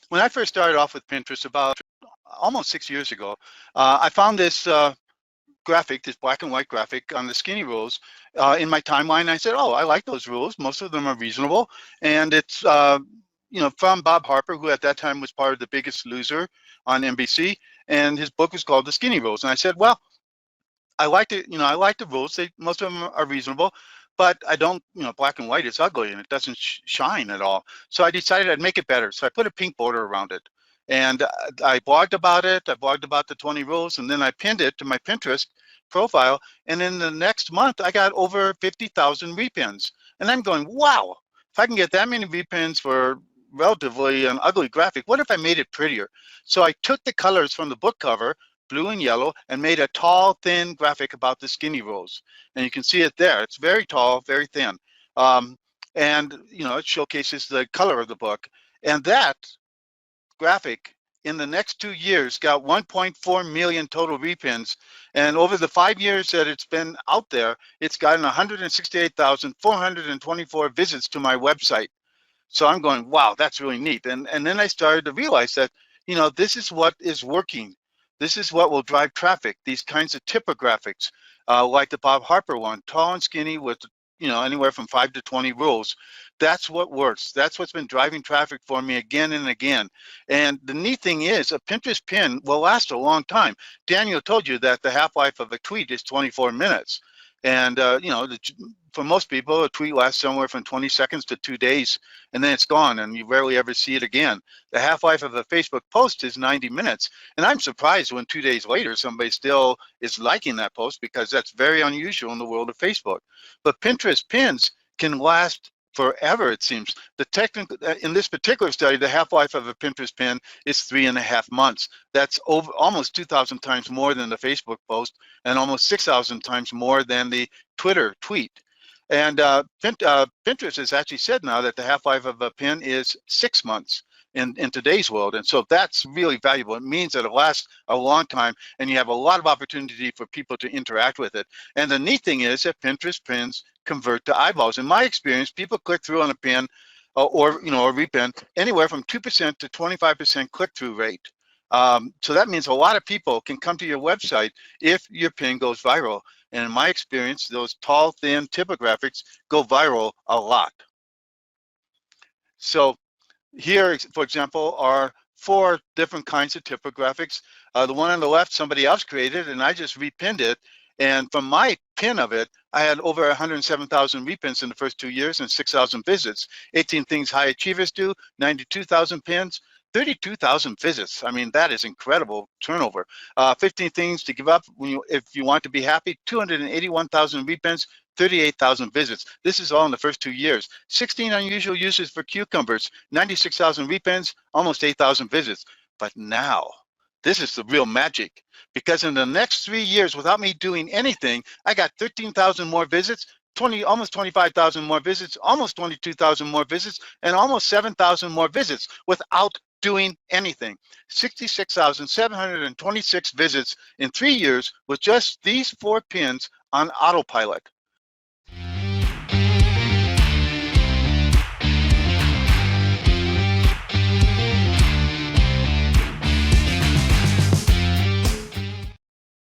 When I first started off with Pinterest about almost 6 years ago, I found this graphic, this black and white graphic on the skinny rules in my timeline. I said, oh, I like those rules. Most of them are reasonable. And it's, from Bob Harper, who at that time was part of The Biggest Loser on NBC. And his book was called The Skinny Rules. And I said, well, I like it. I like the rules. Most of them are reasonable, but I don't, black and white is ugly and it doesn't shine at all. So I decided I'd make it better. So I put a pink border around it, and I blogged about it. I blogged about the 20 rules, and then I pinned it to my Pinterest profile. And in the next month, I got over 50,000 repins. And I'm going, wow! If I can get that many repins for relatively an ugly graphic, what if I made it prettier? So I took the colors from the book cover, blue and yellow, and made a tall, thin graphic about the skinny rolls. And you can see it there. It's very tall, very thin. And it showcases the color of the book. And that graphic in the next 2 years got 1.4 million total repins. And over the 5 years that it's been out there, it's gotten 168,424 visits to my website. So I'm going, wow, that's really neat. And then I started to realize that, this is what is working. This is what will drive traffic, these kinds of typographics, like the Bob Harper one, tall and skinny with, anywhere from 5 to 20 rules. That's what works. That's what's been driving traffic for me again and again. And the neat thing is a Pinterest pin will last a long time. Daniel told you that the half-life of a tweet is 24 minutes. And, for most people, a tweet lasts somewhere from 20 seconds to 2 days, and then it's gone, and you rarely ever see it again. The half-life of a Facebook post is 90 minutes, and I'm surprised when 2 days later somebody still is liking that post, because that's very unusual in the world of Facebook. But Pinterest pins can last forever, it seems. In this particular study, the half-life of a Pinterest pin is 3.5 months. That's over almost 2,000 times more than the Facebook post, and almost 6,000 times more than the Twitter tweet. And Pinterest has actually said now that the half-life of a pin is 6 months in today's world. And so that's really valuable. It means that it lasts a long time, and you have a lot of opportunity for people to interact with it. And the neat thing is that Pinterest pins convert to eyeballs. In my experience, people click through on a pin or repin anywhere from 2% to 25% click-through rate. So that means a lot of people can come to your website if your pin goes viral. And in my experience, those tall, thin typographics go viral a lot. So here, for example, are 4 different kinds of typographics. The one on the left, somebody else created, and I just repinned it. And from my pin of it, I had over 107,000 repins in the first 2 years and 6,000 visits. 18 things high achievers do, 92,000 pins, 32,000 visits. I mean, that is incredible turnover. 15 things to give up if you want to be happy, 281,000 repins, 38,000 visits. This is all in the first 2 years. 16 unusual uses for cucumbers, 96,000 repins, almost 8,000 visits. But now, this is the real magic, because in the next 3 years, without me doing anything, I got 13,000 more visits, almost 25,000 more visits, almost 22,000 more visits, and almost 7,000 more visits without doing anything. 66,726 visits in 3 years with just these 4 pins on autopilot.